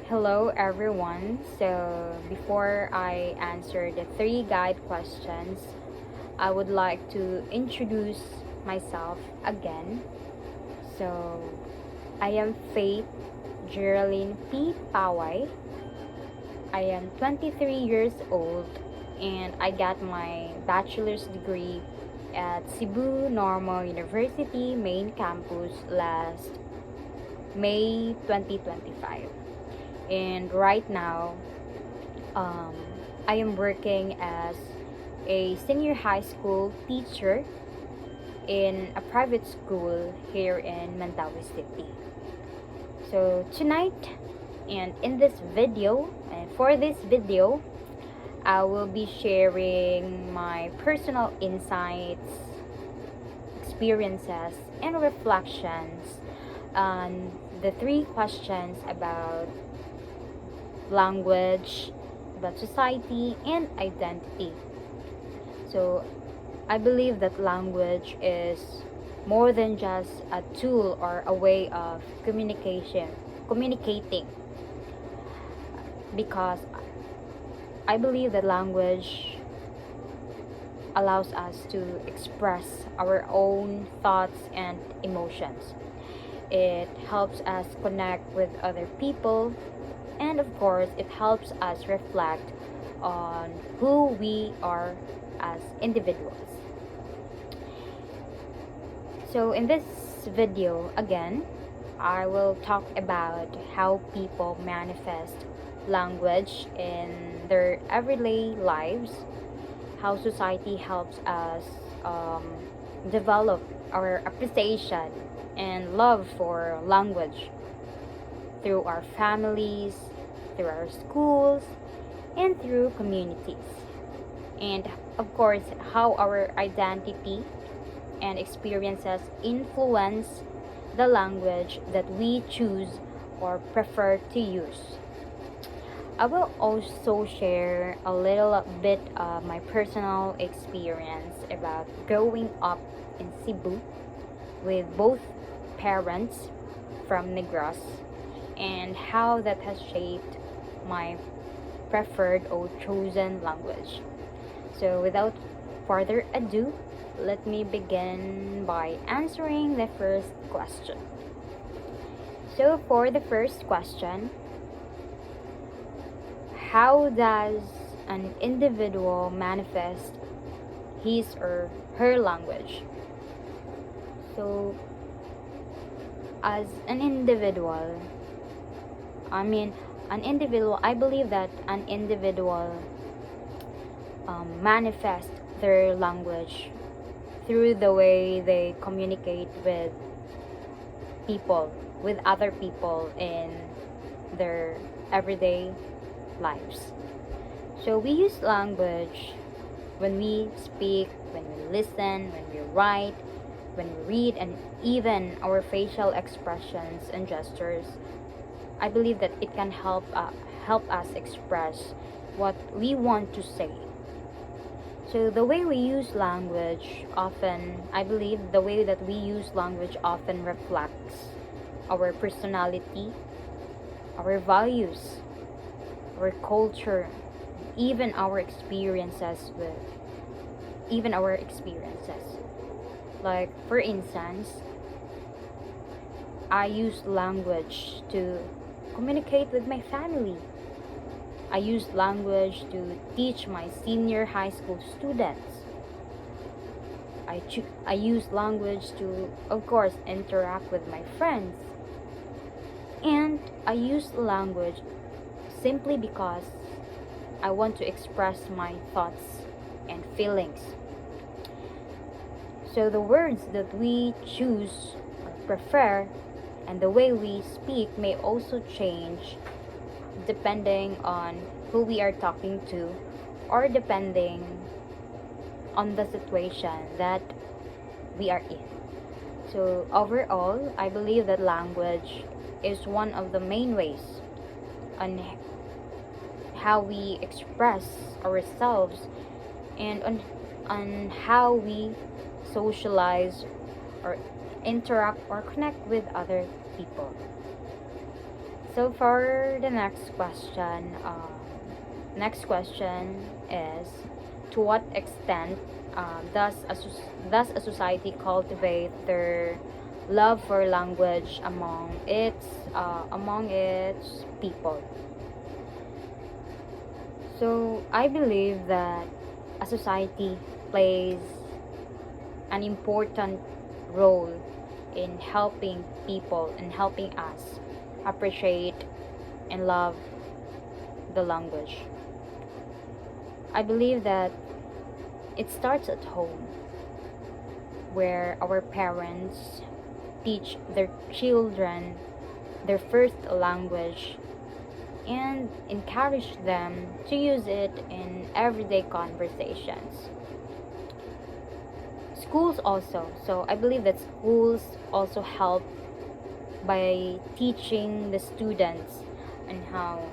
Hello everyone. So before I answer the three guide questions, I would like to introduce myself again. So I am Faith Geraldine P. Paway. I am 23 years old and I got my bachelor's degree at Cebu Normal University main campus last May 2025. And right now, um, I am working as a senior high school teacher in a private school here in Mandawi City. So tonight and in this video, and for this video, I will be sharing my personal insights, experiences, and reflections on the three questions about language, about society, and identity. So I believe that language is more than just a tool or a way of communicating, because I believe that language allows us to express our own thoughts and emotions. It helps us connect with other people, and of course, it helps us reflect on who we are as individuals. So, in this video, again, I will talk about how people manifest language in their everyday lives, how society helps us develop our appreciation and love for language through our families, through our schools, and through communities. And of course, how our identity and experiences influence the language that we choose or prefer to use. I will also share a little bit of my personal experience about growing up in Cebu with both parents from Negros and how that has shaped my preferred or chosen language. So, without further ado, let me begin by answering the first question. So, for the first question, how does an individual manifest his or her language? So, as an individual, I believe that an individual manifest their language through the way they communicate with people, with other people in their everyday lives. So we use language when we speak, when we listen, when we write, when we read, and even our facial expressions and gestures. I believe that it can help us express what we want to say. So the way we use language often, I believe the way that we use language often reflects our personality, our values, our culture, even our experiences with even our experiences. Like for instance, I use language to communicate with my family. I use language to teach my senior high school students. I use language to, of course, interact with my friends. And I use language simply because I want to express my thoughts and feelings. So the words that we choose or prefer and the way we speak may also change depending on who we are talking to or depending on the situation that we are in. So overall, I believe that language is one of the main ways on how we express ourselves and on how we socialize or interact or connect with other people. So for the next question is, to what extent does a society cultivate their love for language among its people? So I believe that a society plays an important role in helping people and helping us appreciate and love the language. I believe that it starts at home, where our parents teach their children their first language and encourage them to use it in everyday conversations. Schools also. So I believe that schools also help by teaching the students on how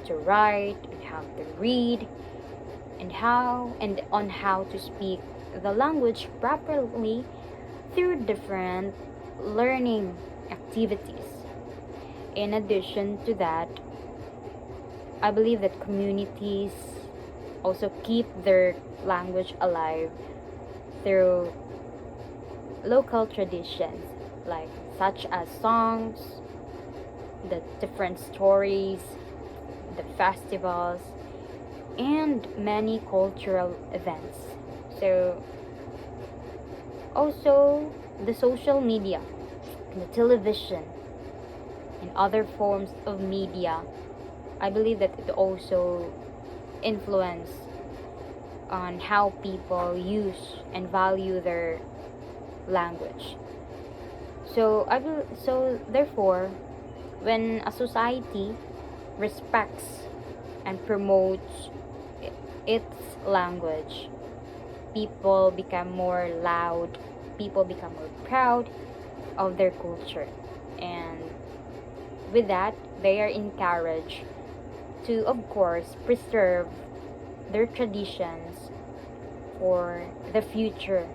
to write, and how to read, and on how to speak the language properly through different learning activities. In addition to that, I believe that communities also keep their language alive through local traditions, like such as songs, the different stories, the festivals, and many cultural events. So also the social media, the television, and other forms of media, I believe that it also influence on how people use and value their language. So therefore, when a society respects and promotes its language, people become more loud, people become more proud of their culture, and with that, they are encouraged to, of course, preserve their traditions for the future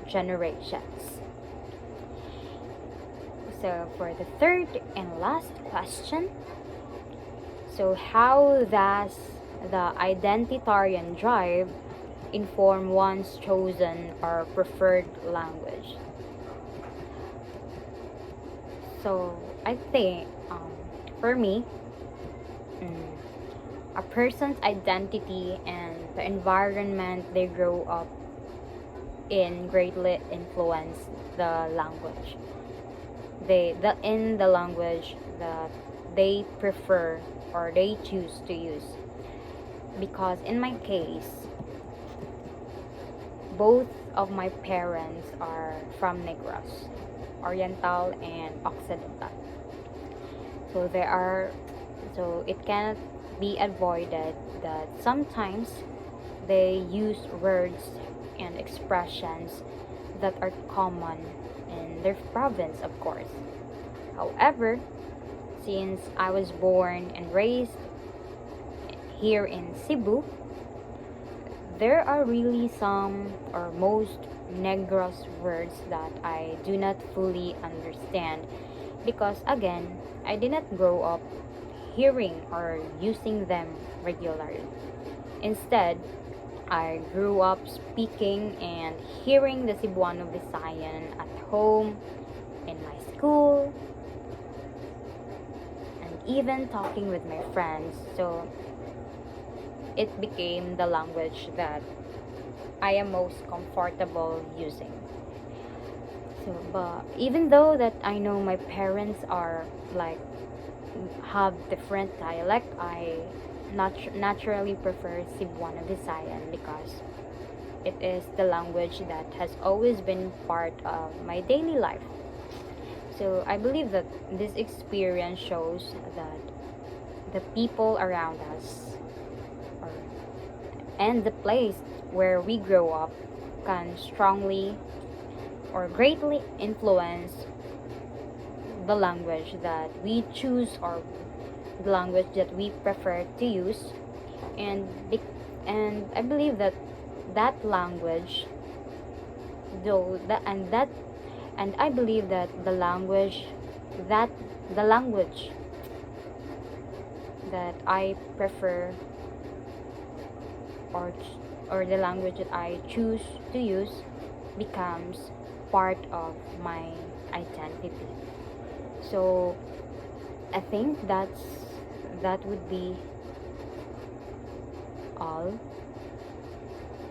generations. So, for the third and last question, so how does the identitarian drive inform one's chosen or preferred language? So, I think for me, a person's identity and the environment they grow up in greatly influence the language. In the language that they prefer or they choose to use. Because in my case, both of my parents are from Negros, Oriental and Occidental. So it cannot be avoided that sometimes they use words and expressions that are common in their province, of course. However, since I was born and raised here in Cebu, there are really some or most Negros words that I do not fully understand because, again, I did not grow up hearing or using them regularly. Instead, I grew up speaking and hearing the Cebuano Visayan at home, in my school, and even talking with my friends. So it became the language that I am most comfortable using. So, but even though that I know my parents are like have different dialect, I naturally prefer Cebuano Visayan because it is the language that has always been part of my daily life. So I believe that this experience shows that the people around us or, and the place where we grow up can strongly or greatly influence the language that we choose or the language that we prefer to use, and and I believe that that language though that and I believe that the language that I prefer, or the language that I choose to use becomes part of my identity. So I think that would be all